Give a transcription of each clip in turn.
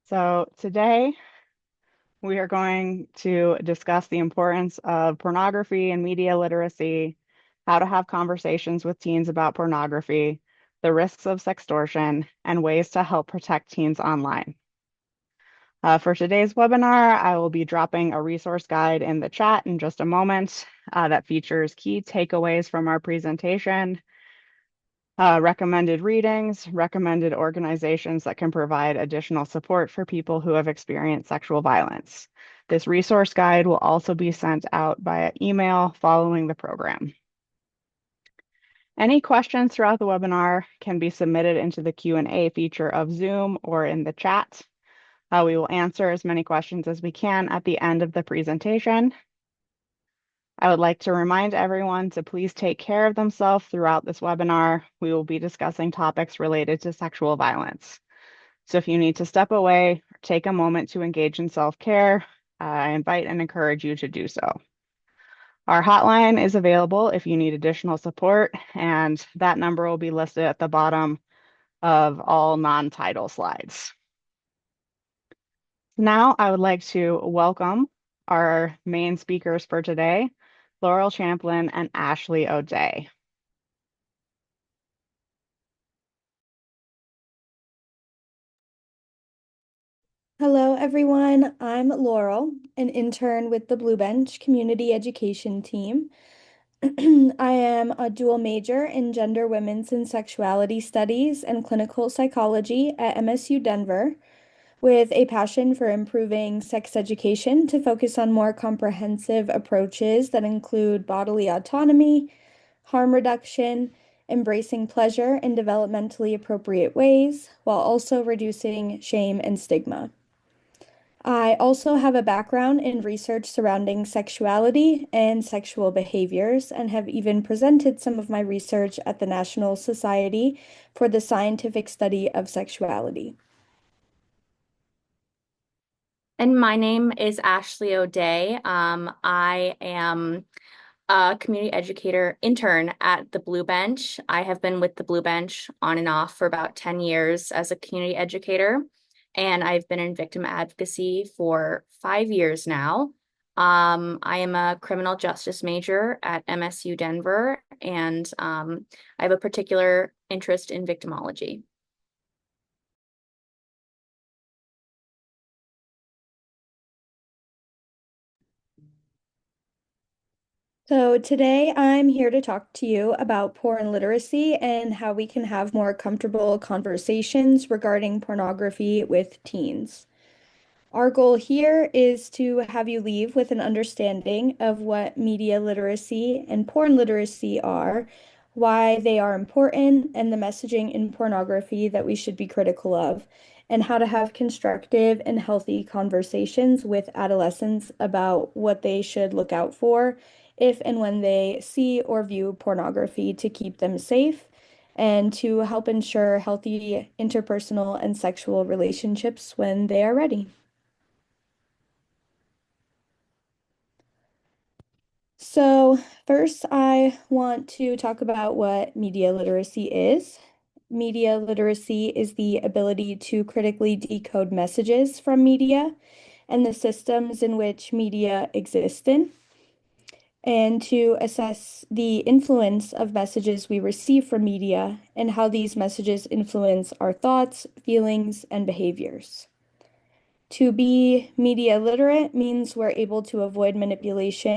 So today we are going to discuss the importance of pornography and media literacy, how to have conversations with teens about pornography, the risks of sextortion, and ways to help protect teens online. For today's webinar, I will be dropping a resource guide in the chat in just a moment that features key takeaways from our presentation, recommended readings, recommended organizations that can provide additional support for people who have experienced sexual violence. This resource guide will also be sent out via email following the program. Any questions throughout the webinar can be submitted into the Q&A feature of Zoom or in the chat. We will answer as many questions as we can at the end of the presentation. I would like to remind everyone to please take care of themselves throughout this webinar. We will be discussing topics related to sexual violence. So if you need to step away, or take a moment to engage in self-care, I invite and encourage you to do so. Our hotline is available if you need additional support, and that number will be listed at the bottom of all non-title slides. Now I would like to welcome our main speakers for today, Laurel Champlin and Ashley O'Day. Hello, everyone. I'm Laurel, an intern with the Blue Bench Community Education Team. I am a dual major in gender, women's, and sexuality studies and clinical psychology at MSU Denver, with a passion for improving sex education to focus on more comprehensive approaches that include bodily autonomy, harm reduction, embracing pleasure in developmentally appropriate ways, while also reducing shame and stigma. I also have a background in research surrounding sexuality and sexual behaviors, and have even presented some of my research at the National Society for the Scientific Study of Sexuality. And my name is Ashley O'Day. I am a community educator intern at the Blue Bench. I have been with the Blue Bench on and off for about 10 years as a community educator, and I've been in victim advocacy for 5 years now. I am a criminal justice major at MSU Denver, and I have a particular interest in victimology. So today I'm here to talk to you about porn literacy and how we can have more comfortable conversations regarding pornography with teens. Our goal here is to have you leave with an understanding of what media literacy and porn literacy are, why they are important, and the messaging in pornography that we should be critical of, and how to have constructive and healthy conversations with adolescents about what they should look out for if and when they see or view pornography to keep them safe and to help ensure healthy interpersonal and sexual relationships when they are ready. So, first, I want to talk about what media literacy is. Media literacy is the ability to critically decode messages from media and the systems in which media exist in, and to assess the influence of messages we receive from media and how these messages influence our thoughts, feelings, and behaviors. To be media literate means we're able to avoid manipulative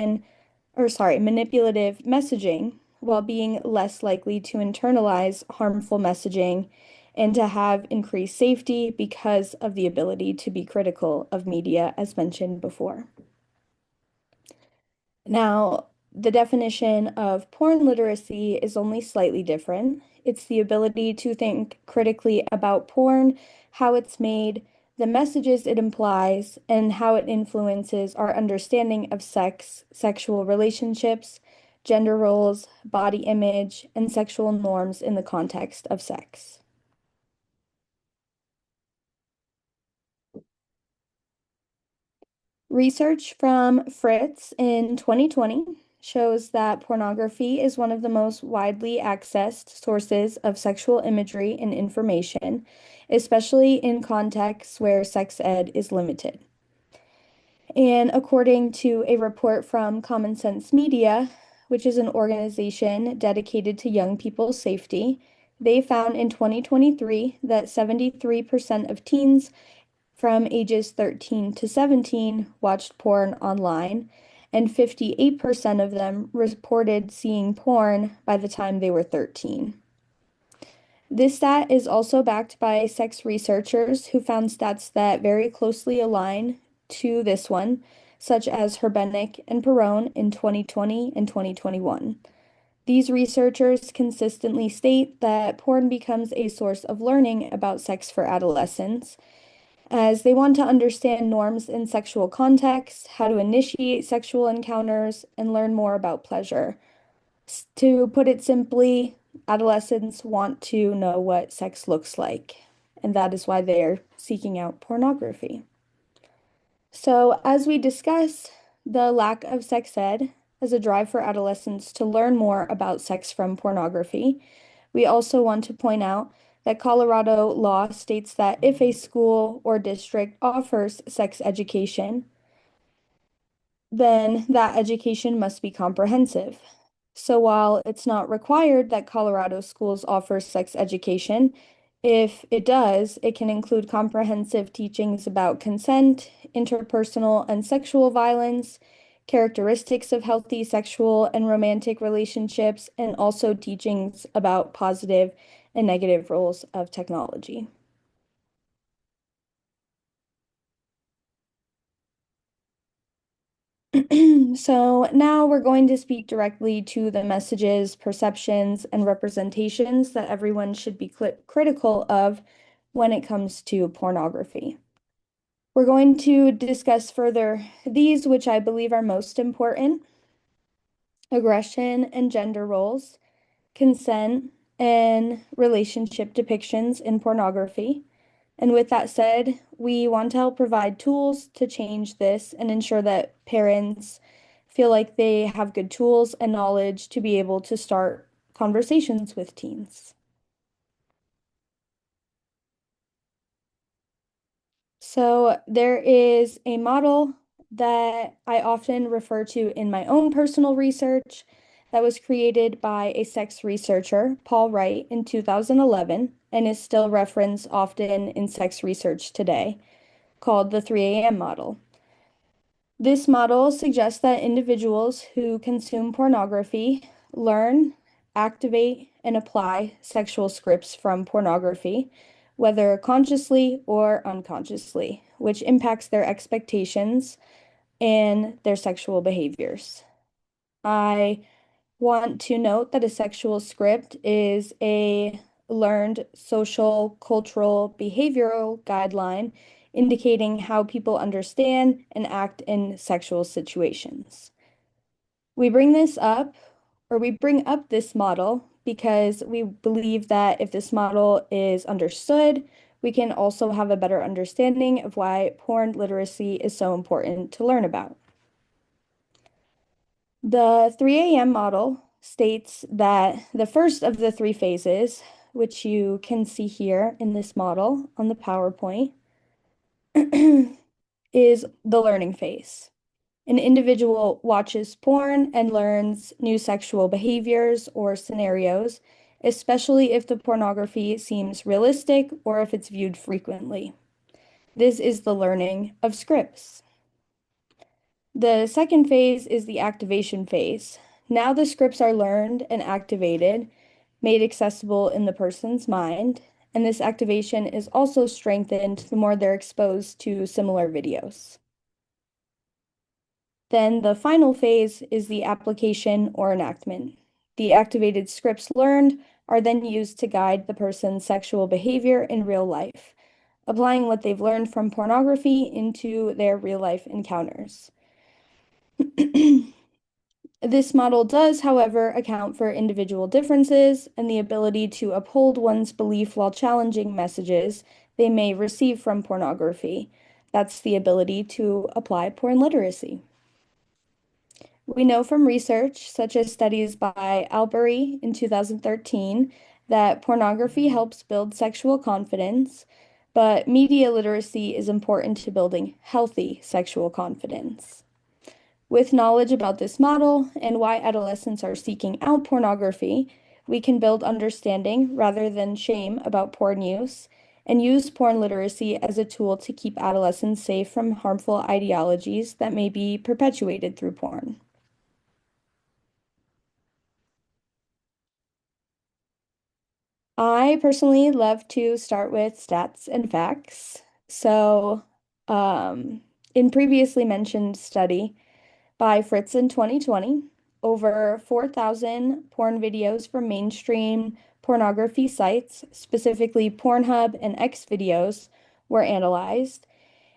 messaging while being less likely to internalize harmful messaging and to have increased safety because of the ability to be critical of media, as mentioned before. Now, the definition of porn literacy is only slightly different. It's the ability to think critically about porn, how it's made, the messages it implies, and how it influences our understanding of sex, sexual relationships, gender roles, body image, and sexual norms in the context of sex. Research from Fritz in 2020 shows that pornography is one of the most widely accessed sources of sexual imagery and information, especially in contexts where sex ed is limited. And according to a report from Common Sense Media, which is an organization dedicated to young people's safety, they found in 2023 that 73% of teens from ages 13 to 17 watched porn online, and 58% of them reported seeing porn by the time they were 13. This stat is also backed by sex researchers who found stats that very closely align to this one, such as Herbenik and Perrone in 2020 and 2021. These researchers consistently state that porn becomes a source of learning about sex for adolescents, as they want to understand norms in sexual context, how to initiate sexual encounters, and learn more about pleasure. To put it simply, adolescents want to know what sex looks like, and that is why they're seeking out pornography. So, as we discuss the lack of sex ed as a drive for adolescents to learn more about sex from pornography, we also want to point out that Colorado law states that if a school or district offers sex education, then that education must be comprehensive. So while it's not required that Colorado schools offer sex education, if it does, it can include comprehensive teachings about consent, interpersonal and sexual violence, characteristics of healthy sexual and romantic relationships, and also teachings about positive and negative roles of technology. So now we're going to speak directly to the messages, perceptions, and representations that everyone should be critical of when it comes to pornography. We're going to discuss further these, which I believe are most important: aggression and gender roles, consent, and relationship depictions in pornography. And with that said, we want to help provide tools to change this and ensure that parents feel like they have good tools and knowledge to be able to start conversations with teens. So there is a model that I often refer to in my own personal research that was created by a sex researcher, Paul Wright, in 2011, and is still referenced often in sex research today, called the 3 a.m. model. This model suggests that individuals who consume pornography learn, activate, and apply sexual scripts from pornography, whether consciously or unconsciously, which impacts their expectations and their sexual behaviors. I want to note that a sexual script is a learned social, cultural, behavioral guideline indicating how people understand and act in sexual situations. We bring this up, or we bring up this model because we believe that if this model is understood, we can also have a better understanding of why porn literacy is so important to learn about. The 3 a.m. model states that the first of the three phases, which you can see here in this model on the PowerPoint, is the learning phase. An individual watches porn and learns new sexual behaviors or scenarios, especially if the pornography seems realistic or if it's viewed frequently. This is the learning of scripts. The second phase is the activation phase. Now the scripts are learned and activated, made accessible in the person's mind, and this activation is also strengthened the more they're exposed to similar videos. Then the final phase is the application or enactment. The activated scripts learned are then used to guide the person's sexual behavior in real life, applying what they've learned from pornography into their real life encounters. This model does, however, account for individual differences and the ability to uphold one's belief while challenging messages they may receive from pornography. That's the ability to apply porn literacy. We know from research, such as studies by Albury in 2013, that pornography helps build sexual confidence, but media literacy is important to building healthy sexual confidence. With knowledge about this model and why adolescents are seeking out pornography, we can build understanding rather than shame about porn use and use porn literacy as a tool to keep adolescents safe from harmful ideologies that may be perpetuated through porn. I personally love to start with stats and facts. So, um, in previously mentioned study by Fritz in 2020, over 4,000 porn videos from mainstream pornography sites, specifically Pornhub and X videos, were analyzed,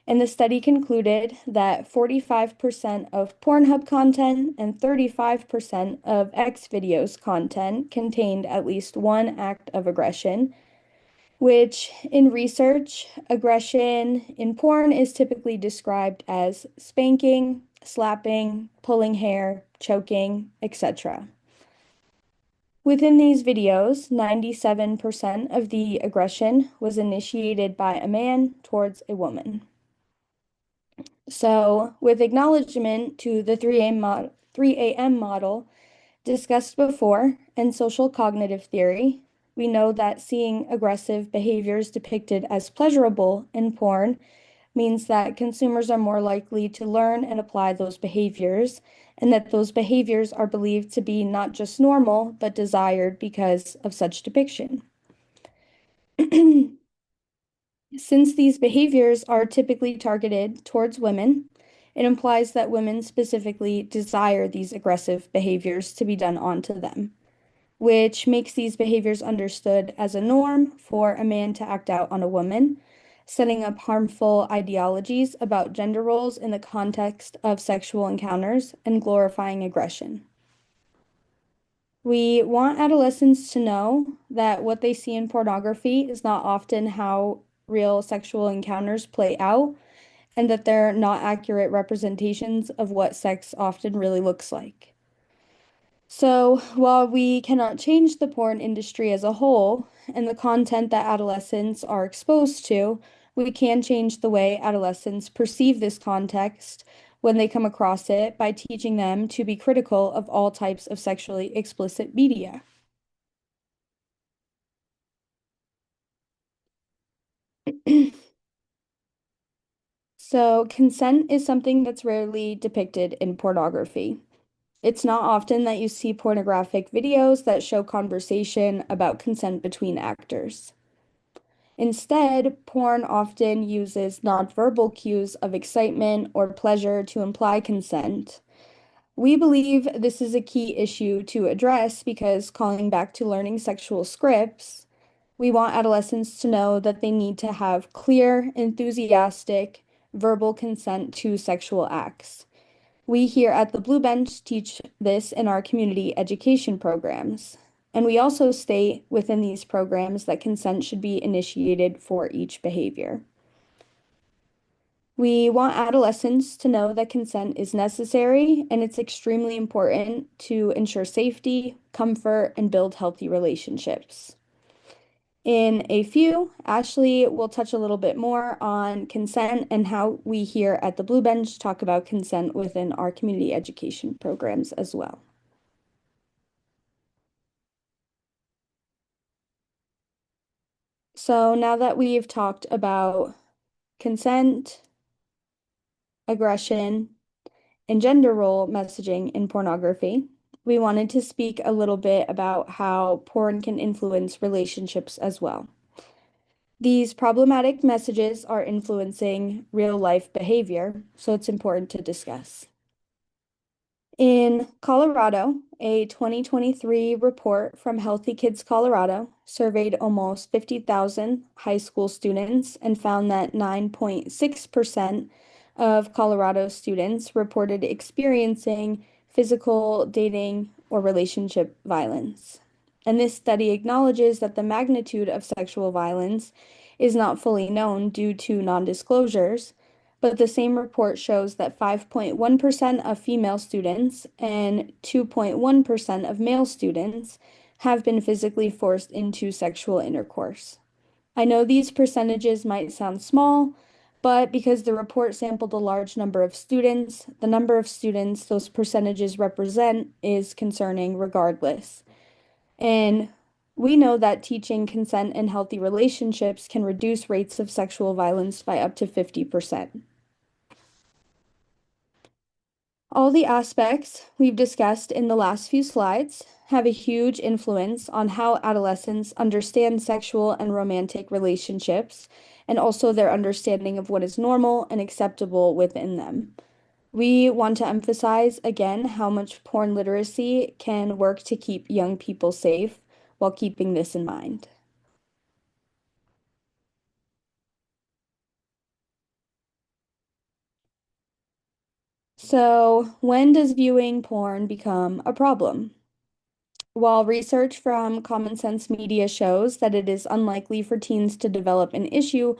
and the study concluded that 45% of Pornhub content and 35% of X videos content contained at least one act of aggression, which in research, aggression in porn is typically described as spanking, slapping, pulling hair, choking, etc. Within these videos, 97% of the aggression was initiated by a man towards a woman. So, with acknowledgement to the 3AM model discussed before and social cognitive theory, we know that seeing aggressive behaviors depicted as pleasurable in porn means that consumers are more likely to learn and apply those behaviors, and that those behaviors are believed to be not just normal, but desired because of such depiction. Since these behaviors are typically targeted towards women, it implies that women specifically desire these aggressive behaviors to be done onto them, which makes these behaviors understood as a norm for a man to act out on a woman, setting up harmful ideologies about gender roles in the context of sexual encounters and glorifying aggression. We want adolescents to know that what they see in pornography is not often how real sexual encounters play out, and that they're not accurate representations of what sex often really looks like. So, while we cannot change the porn industry as a whole and the content that adolescents are exposed to, we can change the way adolescents perceive this context when they come across it by teaching them to be critical of all types of sexually explicit media. So, consent is something that's rarely depicted in pornography. It's not often that you see pornographic videos that show conversation about consent between actors. Instead, porn often uses nonverbal cues of excitement or pleasure to imply consent. We believe this is a key issue to address because, calling back to learning sexual scripts, we want adolescents to know that they need to have clear, enthusiastic, verbal consent to sexual acts. We here at the Blue Bench teach this in our community education programs. And we also state within these programs that consent should be initiated for each behavior. We want adolescents to know that consent is necessary and it's extremely important to ensure safety, comfort, and build healthy relationships. In a few, Ashley will touch a little bit more on consent and how we here at the Blue Bench talk about consent within our community education programs as well. So now that we've talked about consent, aggression, and gender role messaging in pornography, we wanted to speak a little bit about how porn can influence relationships as well. These problematic messages are influencing real life behavior, so it's important to discuss. In Colorado, a 2023 report from Healthy Kids Colorado surveyed almost 50,000 high school students and found that 9.6% of Colorado students reported experiencing physical, dating, or relationship violence. And this study acknowledges that the magnitude of sexual violence is not fully known due to non-disclosures, but the same report shows that 5.1% of female students and 2.1% of male students have been physically forced into sexual intercourse. I know these percentages might sound small, but because the report sampled a large number of students, the number of students those percentages represent is concerning regardless. And we know that teaching consent and healthy relationships can reduce rates of sexual violence by up to 50%. All the aspects we've discussed in the last few slides have a huge influence on how adolescents understand sexual and romantic relationships and also their understanding of what is normal and acceptable within them. We want to emphasize again how much porn literacy can work to keep young people safe while keeping this in mind. So, when does viewing porn become a problem? While research from Common Sense Media shows that it is unlikely for teens to develop an issue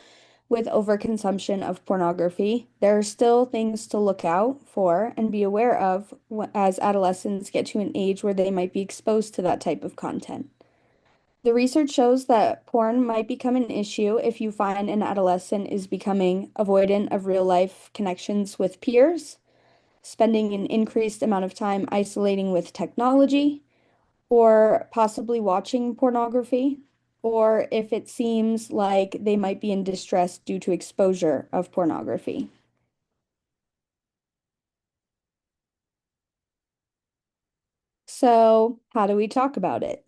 with overconsumption of pornography, there are still things to look out for and be aware of as adolescents get to an age where they might be exposed to that type of content. The research shows that porn might become an issue if you find an adolescent is becoming avoidant of real life connections with peers, spending an increased amount of time isolating with technology, or possibly watching pornography, or if it seems like they might be in distress due to exposure of pornography. So, how do we talk about it?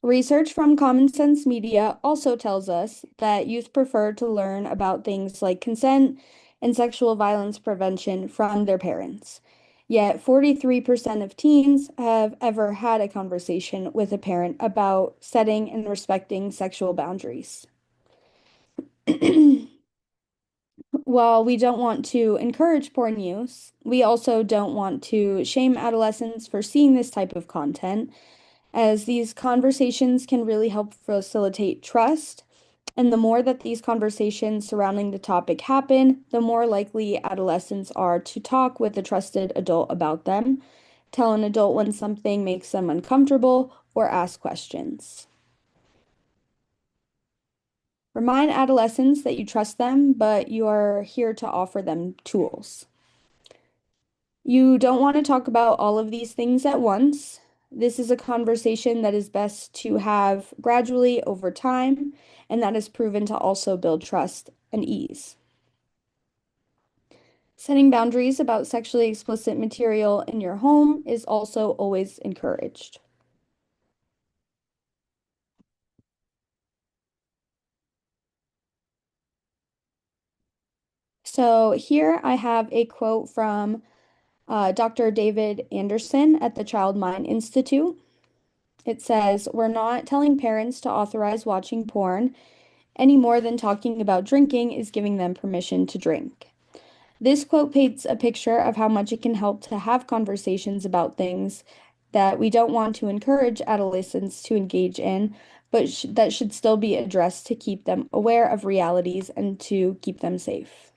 Research from Common Sense Media also tells us that youth prefer to learn about things like consent and sexual violence prevention from their parents. Yet 43% of teens have ever had a conversation with a parent about setting and respecting sexual boundaries. While we don't want to encourage porn use, we also don't want to shame adolescents for seeing this type of content, as these conversations can really help facilitate trust. And the more that these conversations surrounding the topic happen, the more likely adolescents are to talk with a trusted adult about them, tell an adult when something makes them uncomfortable, or ask questions. Remind adolescents that you trust them, but you are here to offer them tools. You don't want to talk about all of these things at once. This is a conversation that is best to have gradually over time, and that is proven to also build trust and ease. Setting boundaries about sexually explicit material in your home is also always encouraged. So here I have a quote from Dr. David Anderson at the Child Mind Institute. It says, "We're not telling parents to authorize watching porn any more than talking about drinking is giving them permission to drink." This quote paints a picture of how much it can help to have conversations about things that we don't want to encourage adolescents to engage in, but that should still be addressed to keep them aware of realities and to keep them safe.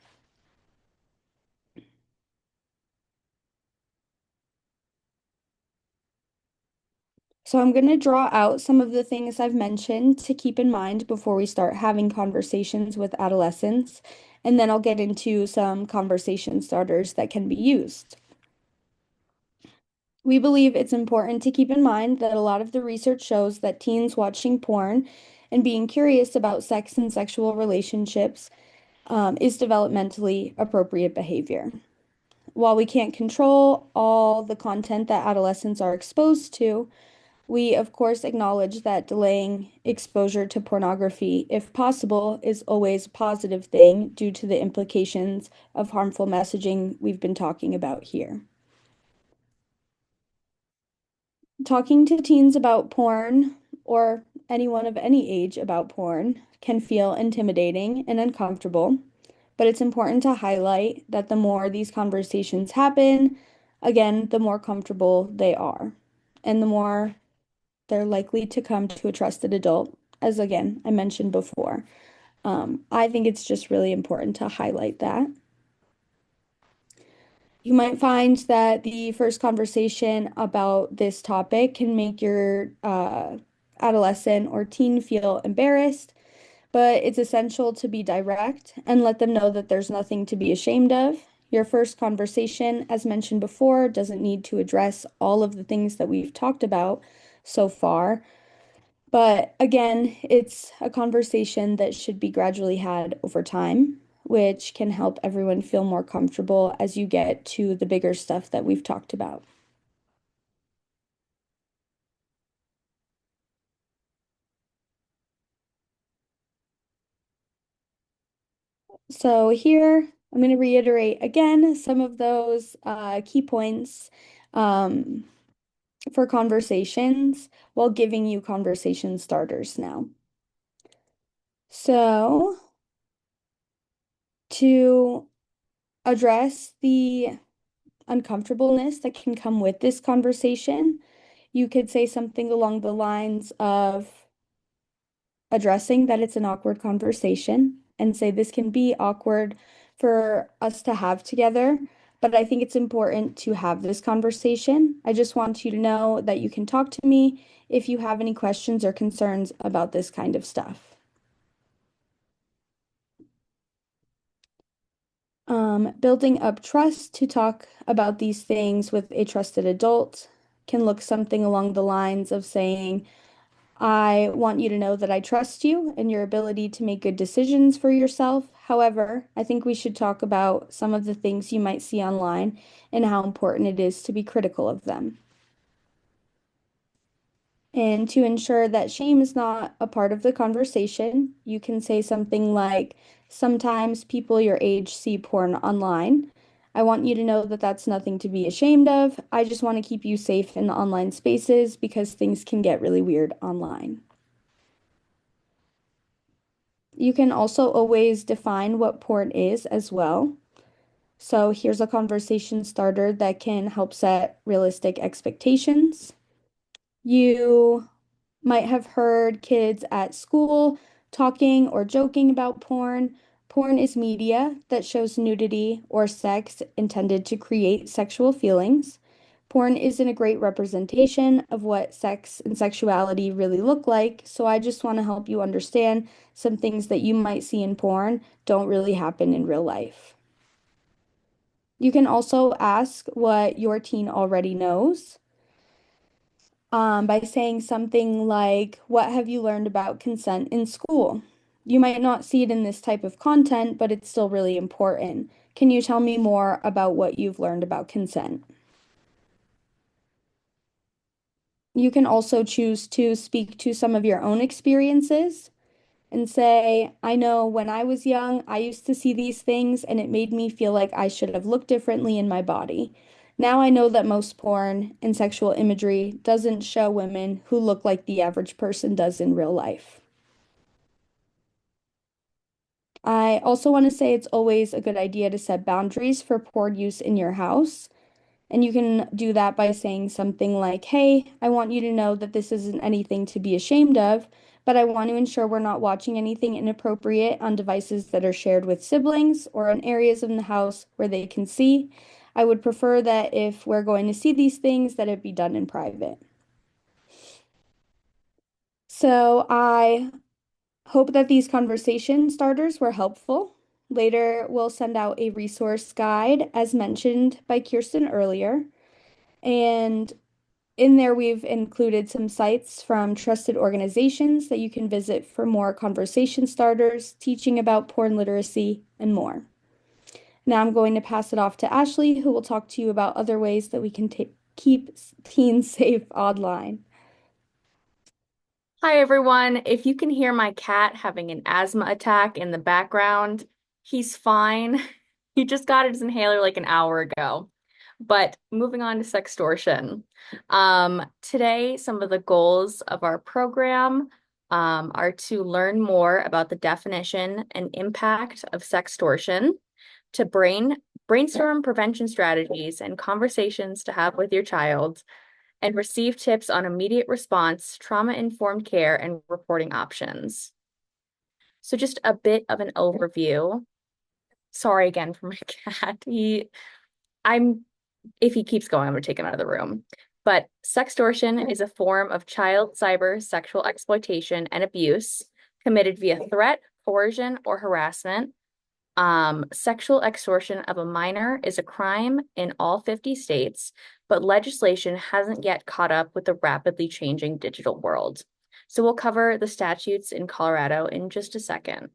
So I'm going to draw out some of the things I've mentioned to keep in mind before we start having conversations with adolescents, and then I'll get into some conversation starters that can be used. We believe it's important to keep in mind that a lot of the research shows that teens watching porn and being curious about sex and sexual relationships is developmentally appropriate behavior. While we can't control all the content that adolescents are exposed to, we, of course, acknowledge that delaying exposure to pornography, if possible, is always a positive thing due to the implications of harmful messaging we've been talking about here. Talking to teens about porn, or anyone of any age about porn, can feel intimidating and uncomfortable, but it's important to highlight that the more these conversations happen, again, the more comfortable they are, and the more they're likely to come to a trusted adult, as again, I mentioned before. I think it's just really important to highlight that. You might find that the first conversation about this topic can make your adolescent or teen feel embarrassed, but it's essential to be direct and let them know that there's nothing to be ashamed of. Your first conversation, as mentioned before, doesn't need to address all of the things that we've talked about so far. But again, it's a conversation that should be gradually had over time, which can help everyone feel more comfortable as you get to the bigger stuff that we've talked about. So here, I'm going to reiterate again some of those key points um, for conversations while giving you conversation starters now. So to address the uncomfortableness that can come with this conversation, you could say something along the lines of addressing that it's an awkward conversation and say this can be awkward for us to have together, but I think it's important to have this conversation. I just want you to know that you can talk to me if you have any questions or concerns about this kind of stuff. Building up trust to talk about these things with a trusted adult can look something along the lines of saying, I want you to know that I trust you and your ability to make good decisions for yourself. However, I think we should talk about some of the things you might see online and how important it is to be critical of them. And to ensure that shame is not a part of the conversation, you can say something like, sometimes people your age see porn online. I want you to know that that's nothing to be ashamed of. I just want to keep you safe in the online spaces because things can get really weird online. You can also always define what porn is as well. So here's a conversation starter that can help set realistic expectations. You might have heard kids at school talking or joking about porn. Porn is media that shows nudity or sex intended to create sexual feelings. Porn isn't a great representation of what sex and sexuality really look like, so I just want to help you understand some things that you might see in porn don't really happen in real life. You can also ask what your teen already knows by saying something like, what have you learned about consent in school? You might not see it in this type of content, but it's still really important. Can you tell me more about what you've learned about consent? You can also choose to speak to some of your own experiences and say, I know when I was young, I used to see these things and it made me feel like I should have looked differently in my body. Now I know that most porn and sexual imagery doesn't show women who look like the average person does in real life. I also want to say it's always a good idea to set boundaries for porn use in your house. And you can do that by saying something like, hey, I want you to know that this isn't anything to be ashamed of, but I want to ensure we're not watching anything inappropriate on devices that are shared with siblings or in areas in the house where they can see. I would prefer that if we're going to see these things, that it be done in private. So I hope that these conversation starters were helpful. Later, we'll send out a resource guide, as mentioned by Kirsten earlier. And in there, we've included some sites from trusted organizations that you can visit for more conversation starters, teaching about porn literacy, and more. Now I'm going to pass it off to Ashley, who will talk to you about other ways that we can keep teens safe online. Hi, everyone. If you can hear my cat having an asthma attack in the background, he's fine. He just got his inhaler like an hour ago. But moving on to sextortion. Today, some of the goals of our program are to learn more about the definition and impact of sextortion, to brainstorm prevention strategies and conversations to have with your child, and receive tips on immediate response, trauma-informed care, and reporting options. So just a bit of an overview. Sorry again for my cat. If he keeps going, I'm going to take him out of the room. But sextortion is a form of child cyber sexual exploitation and abuse committed via threat, coercion, or harassment. Sexual extortion of a minor is a crime in all 50 states, but legislation hasn't yet caught up with the rapidly changing digital world. So we'll cover the statutes in Colorado in just a second.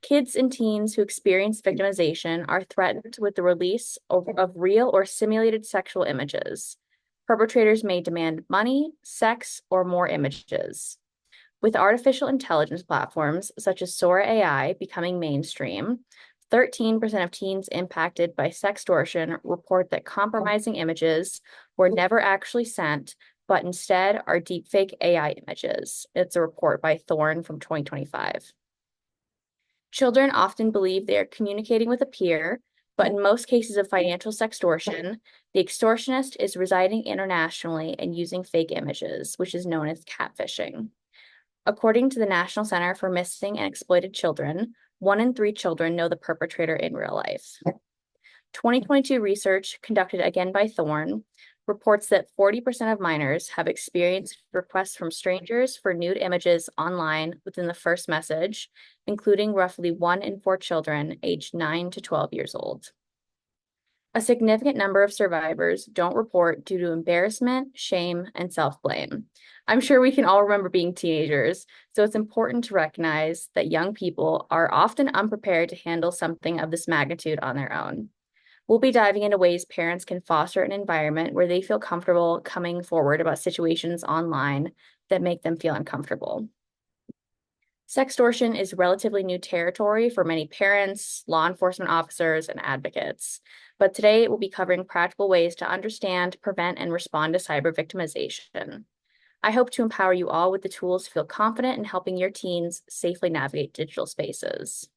Kids and teens who experience victimization are threatened with the release of real or simulated sexual images. Perpetrators may demand money, sex, or more images. With artificial intelligence platforms such as Sora AI becoming mainstream, 13% of teens impacted by sextortion report that compromising images were never actually sent, but instead are deepfake AI images. It's a report by Thorne from 2025. Children often believe they are communicating with a peer, but in most cases of financial sextortion, the extortionist is residing internationally and using fake images, which is known as catfishing. According to the National Center for Missing and Exploited Children, 1 in 3 children know the perpetrator in real life. 2022 research conducted again by Thorne reports that 40% of minors have experienced requests from strangers for nude images online within the first message, including roughly 1 in 4 children aged 9 to 12 years old. A significant number of survivors don't report due to embarrassment, shame, and self-blame. I'm sure we can all remember being teenagers, so it's important to recognize that young people are often unprepared to handle something of this magnitude on their own. We'll be diving into ways parents can foster an environment where they feel comfortable coming forward about situations online that make them feel uncomfortable. Sextortion is relatively new territory for many parents, law enforcement officers, and advocates. But today we'll be covering practical ways to understand, prevent, and respond to cyber victimization. I hope to empower you all with the tools to feel confident in helping your teens safely navigate digital spaces.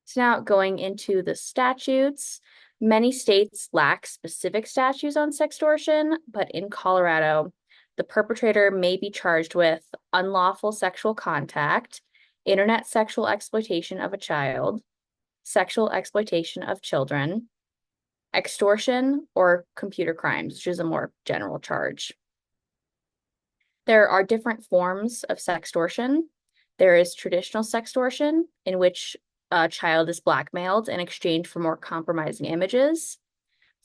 So now going into the statutes, many states lack specific statutes on sextortion, but in Colorado, the perpetrator may be charged with unlawful sexual contact, internet sexual exploitation of a child, sexual exploitation of children, extortion, or computer crimes, which is a more general charge. There are different forms of sextortion. There is traditional sextortion, in which a child is blackmailed in exchange for more compromising images.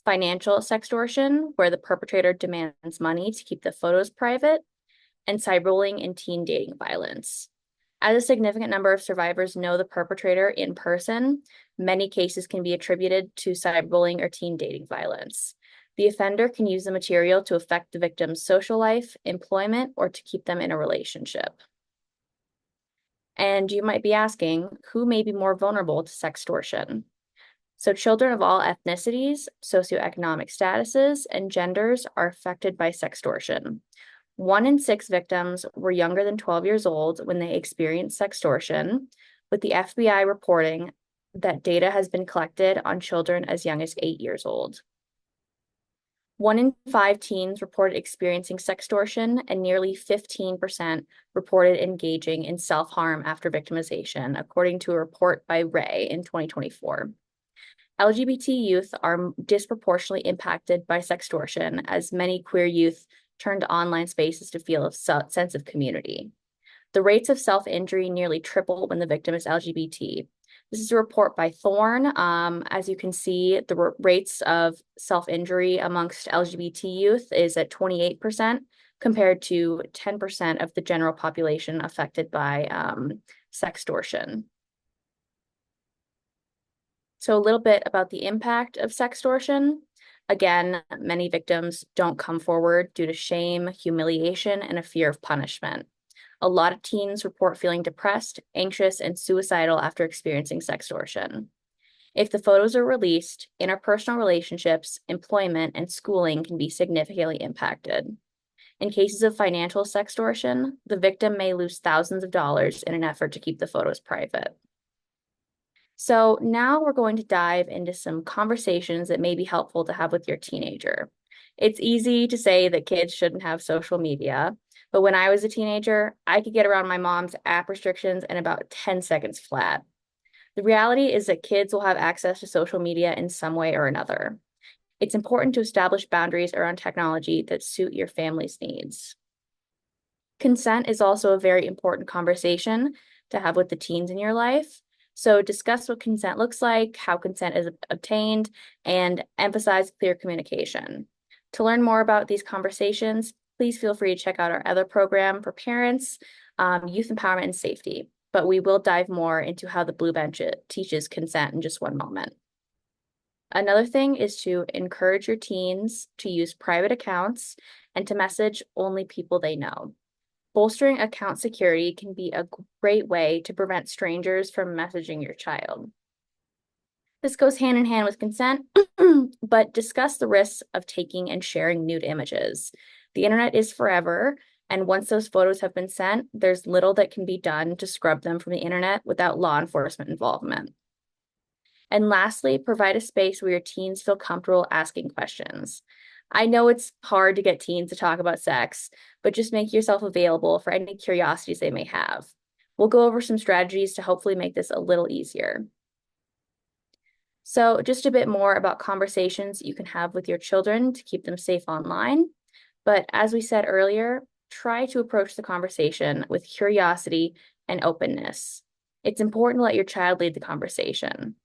Financial sextortion, where the perpetrator demands money to keep the photos private. And cyberbullying and teen dating violence. As a significant number of survivors know the perpetrator in person, many cases can be attributed to cyberbullying or teen dating violence. The offender can use the material to affect the victim's social life, employment, or to keep them in a relationship. And you might be asking, who may be more vulnerable to sextortion? So children of all ethnicities, socioeconomic statuses, and genders are affected by sextortion. 1 in 6 victims were younger than 12 years old when they experienced sextortion, with the FBI reporting that data has been collected on children as young as 8 years old. 1 in 5 teens reported experiencing sextortion, and nearly 15% reported engaging in self-harm after victimization, according to a report by Ray in 2024. LGBT youth are disproportionately impacted by sextortion, as many queer youth turn to online spaces to feel a sense of community. The rates of self-injury nearly triple when the victim is LGBT. This is a report by Thorne. As you can see, the rates of self-injury amongst LGBT youth is at 28% compared to 10% of the general population affected by sextortion. So a little bit about the impact of sextortion. Again, many victims don't come forward due to shame, humiliation, and a fear of punishment. A lot of teens report feeling depressed, anxious, and suicidal after experiencing sextortion. If the photos are released, interpersonal relationships, employment, and schooling can be significantly impacted. In cases of financial sextortion, the victim may lose thousands of dollars in an effort to keep the photos private. So now we're going to dive into some conversations that may be helpful to have with your teenager. It's easy to say that kids shouldn't have social media, but when I was a teenager, I could get around my mom's app restrictions in about 10 seconds flat. The reality is that kids will have access to social media in some way or another. It's important to establish boundaries around technology that suit your family's needs. Consent is also a very important conversation to have with the teens in your life. So discuss what consent looks like, how consent is obtained, and emphasize clear communication. To learn more about these conversations, please feel free to check out our other program for parents, youth empowerment and safety. But we will dive more into how the Blue Bench teaches consent in just one moment. Another thing is to encourage your teens to use private accounts and to message only people they know. Bolstering account security can be a great way to prevent strangers from messaging your child. This goes hand in hand with consent, but discuss the risks of taking and sharing nude images. The internet is forever, and once those photos have been sent, there's little that can be done to scrub them from the internet without law enforcement involvement. And lastly, provide a space where your teens feel comfortable asking questions. I know it's hard to get teens to talk about sex, but just make yourself available for any curiosities they may have. We'll go over some strategies to hopefully make this a little easier. So just a bit more about conversations you can have with your children to keep them safe online. But as we said earlier, try to approach the conversation with curiosity and openness. It's important to let your child lead the conversation.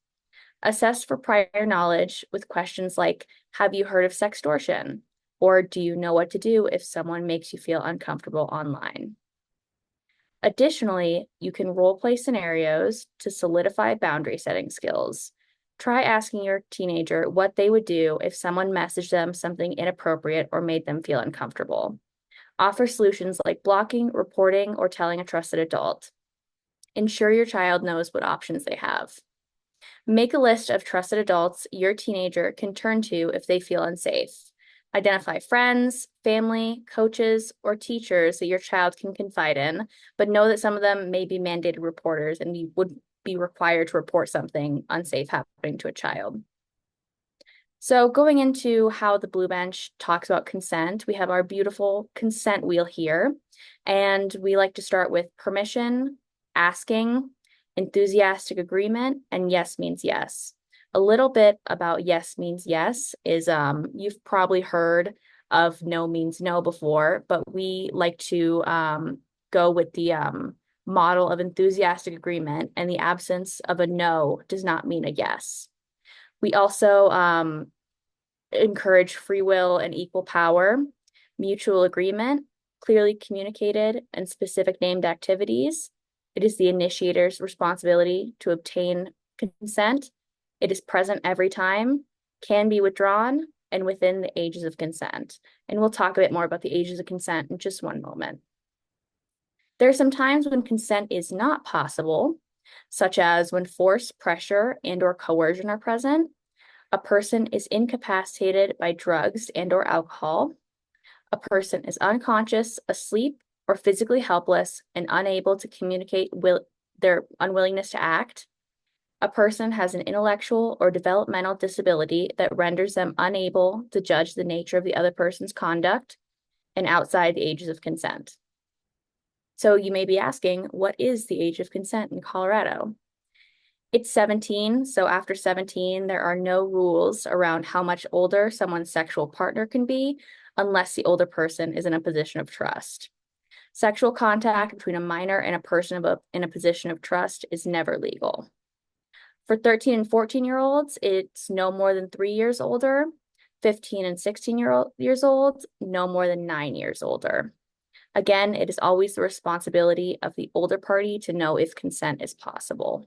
Assess for prior knowledge with questions like, have you heard of sextortion? Or do you know what to do if someone makes you feel uncomfortable online? Additionally, you can role play scenarios to solidify boundary setting skills. Try asking your teenager what they would do if someone messaged them something inappropriate or made them feel uncomfortable. Offer solutions like blocking, reporting, or telling a trusted adult. Ensure your child knows what options they have. Make a list of trusted adults your teenager can turn to if they feel unsafe. Identify friends, family, coaches, or teachers that your child can confide in, but know that some of them may be mandated reporters and you would be required to report something unsafe happening to a child. So going into how the Blue Bench talks about consent, we have our beautiful consent wheel here. And we like to start with permission, asking, enthusiastic agreement, and yes means yes. A little bit about yes means yes is you've probably heard of no means no before, but we like to go with the model of enthusiastic agreement, and the absence of a no does not mean a yes. We also encourage free will and equal power, mutual agreement, clearly communicated and specific named activities. It is the initiator's responsibility to obtain consent. It is present every time, can be withdrawn, and within the ages of consent. And we'll talk a bit more about the ages of consent in just one moment. There are some times when consent is not possible, such as when force, pressure, and/or coercion are present. A person is incapacitated by drugs and/or alcohol. A person is unconscious, asleep, or physically helpless and unable to communicate their unwillingness to act. A person has an intellectual or developmental disability that renders them unable to judge the nature of the other person's conduct, and outside the ages of consent. So you may be asking, what is the age of consent in Colorado? It's 17, so after 17, there are no rules around how much older someone's sexual partner can be unless the older person is in a position of trust. Sexual contact between a minor and a person in a position of trust is never legal. For 13 and 14-year-olds, it's no more than 3 years older. 15 and 16-years old, no more than 9 years older. Again, it is always the responsibility of the older party to know if consent is possible.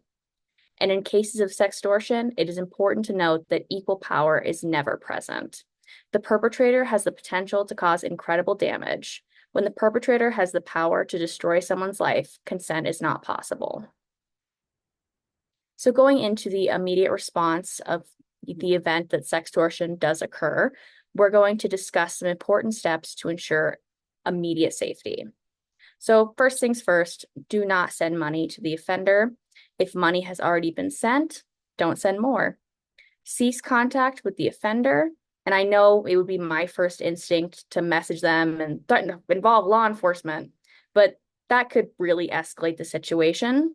And in cases of sextortion, it is important to note that equal power is never present. The perpetrator has the potential to cause incredible damage. When the perpetrator has the power to destroy someone's life, consent is not possible. So going into the immediate response of the event that sextortion does occur, we're going to discuss some important steps to ensure immediate safety. So first things first, do not send money to the offender. If money has already been sent, don't send more. Cease contact with the offender. And I know it would be my first instinct to message them and threaten to involve law enforcement, but that could really escalate the situation.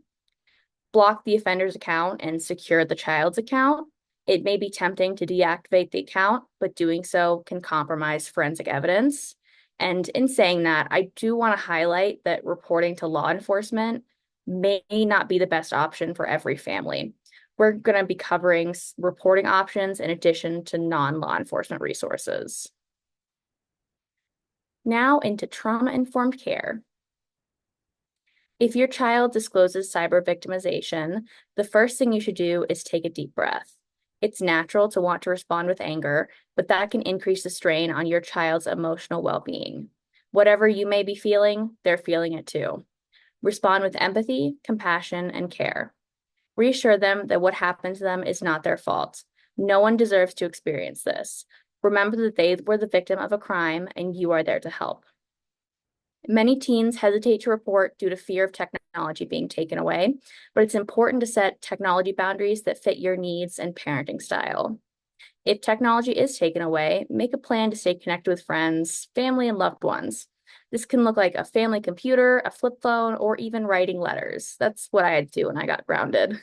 Block the offender's account and secure the child's account. It may be tempting to deactivate the account, but doing so can compromise forensic evidence. And in saying that, I do want to highlight that reporting to law enforcement may not be the best option for every family. We're going to be covering reporting options in addition to non-law enforcement resources. Now into trauma-informed care. If your child discloses cyber victimization, the first thing you should do is take a deep breath. It's natural to want to respond with anger, but that can increase the strain on your child's emotional well-being. Whatever you may be feeling, they're feeling it too. Respond with empathy, compassion, and care. Reassure them that what happened to them is not their fault. No one deserves to experience this. Remember that they were the victim of a crime and you are there to help. Many teens hesitate to report due to fear of technology being taken away, but it's important to set technology boundaries that fit your needs and parenting style. If technology is taken away, make a plan to stay connected with friends, family, and loved ones. This can look like a family computer, a flip phone, or even writing letters. That's what I had to do when I got grounded.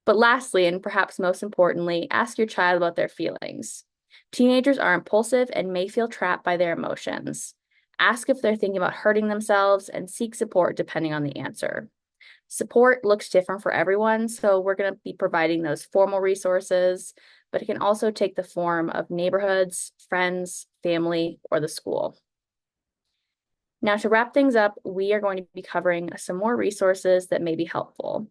But lastly, and perhaps most importantly, ask your child about their feelings. Teenagers are impulsive and may feel trapped by their emotions. Ask if they're thinking about hurting themselves and seek support depending on the answer. Support looks different for everyone, so we're going to be providing those formal resources, but it can also take the form of neighborhoods, friends, family, or the school. Now, to wrap things up, we are going to be covering some more resources that may be helpful.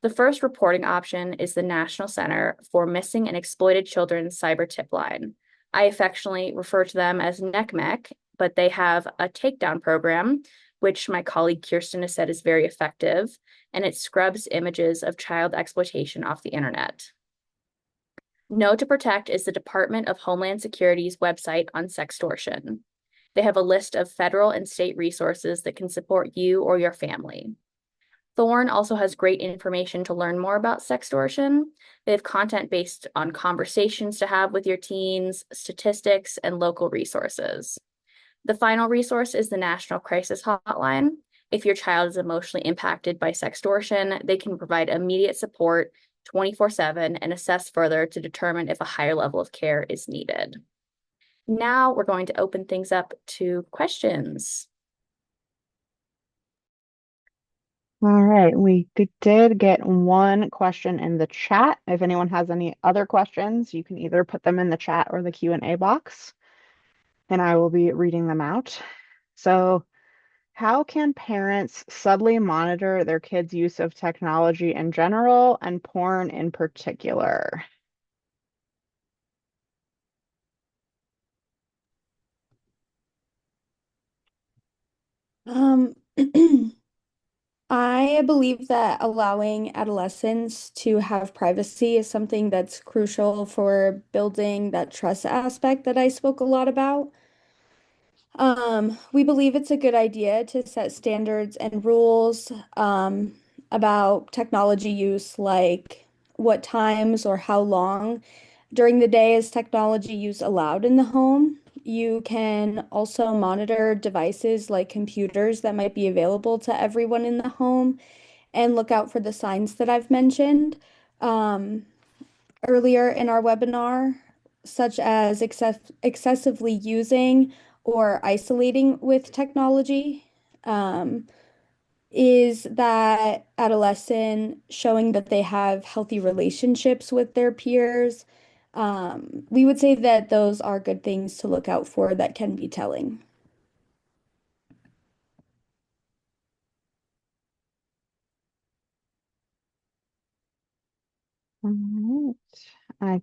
The first reporting option is the National Center for Missing and Exploited Children's Cyber Tip Line. I affectionately refer to them as NECMEC, but they have a takedown program, which my colleague Kirsten has said is very effective, and it scrubs images of child exploitation off the internet. Know to Protect is the Department of Homeland Security's website on sextortion. They have a list of federal and state resources that can support you or your family. Thorn also has great information to learn more about sextortion. They have content based on conversations to have with your teens, statistics, and local resources. The final resource is the National Crisis Hotline. If your child is emotionally impacted by sextortion, they can provide immediate support 24/7 and assess further to determine if a higher level of care is needed. Now we're going to open things up to questions. All right, we did get one question in the chat. If anyone has any other questions, you can either put them in the chat or the Q&A box, and I will be reading them out. So, how can parents subtly monitor their kids' use of technology in general and porn in particular? Um, I believe that allowing adolescents to have privacy is something that's crucial for building that trust aspect that I spoke a lot about. We believe it's a good idea to set standards and rules about technology use, like what times or how long during the day is technology use allowed in the home. You can also monitor devices like computers that might be available to everyone in the home and look out for the signs that I've mentioned earlier in our webinar, such as excessively using or isolating with technology. Is that adolescent showing that they have healthy relationships with their peers? We would say that those are good things to look out for that can be telling. All right. I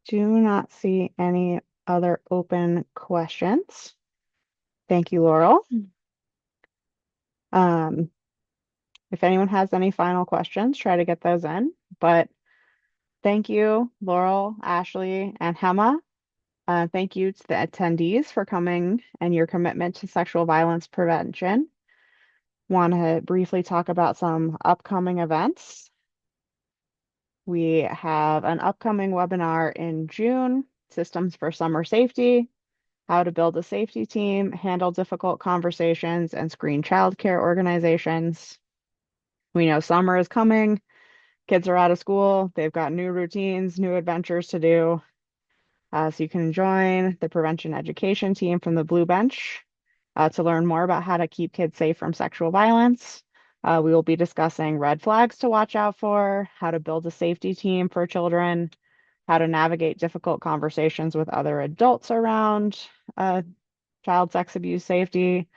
do not see any other open questions. Thank you, Laurel. Um, if anyone has any final questions, try to get those in. But thank you, Laurel, Ashley, and Hema. Thank you to the attendees for coming and your commitment to sexual violence prevention. Want to briefly talk about some upcoming events. We have an upcoming webinar in June, Systems for Summer Safety, how to build a safety team, handle difficult conversations, and screen childcare organizations. We know summer is coming. Kids are out of school, they've got new routines, new adventures to do. So you can join the prevention education team from the Blue Bench to learn more about how to keep kids safe from sexual violence. We will be discussing red flags to watch out for, how to build a safety team for children, how to navigate difficult conversations with other adults around child sex abuse safety,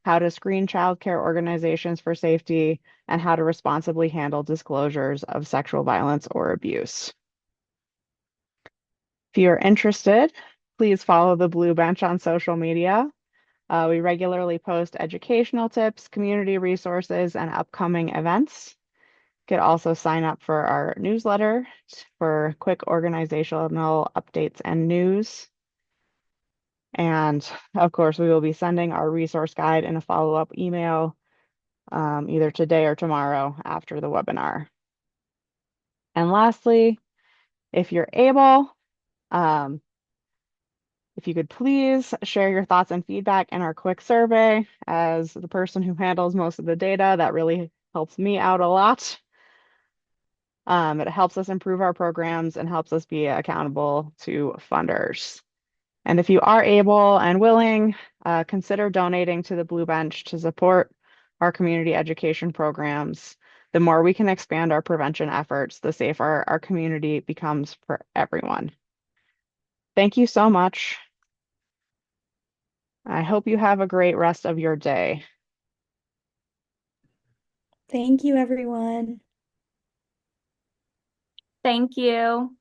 how to screen childcare organizations for safety, and how to responsibly handle disclosures of sexual violence or abuse. If you're interested, please follow the Blue Bench on social media. We regularly post educational tips, community resources, and upcoming events. You could also sign up for our newsletter for quick organizational updates and news. And of course, we will be sending our resource guide in a follow-up email either today or tomorrow after the webinar. And lastly, if you're able, um, if you could please share your thoughts and feedback in our quick survey. As the person who handles most of the data, that really helps me out a lot. It helps us improve our programs and helps us be accountable to funders. And if you are able and willing, consider donating to the Blue Bench to support our community education programs. The more we can expand our prevention efforts, the safer our community becomes for everyone. Thank you so much. I hope you have a great rest of your day. Thank you, everyone. Thank you.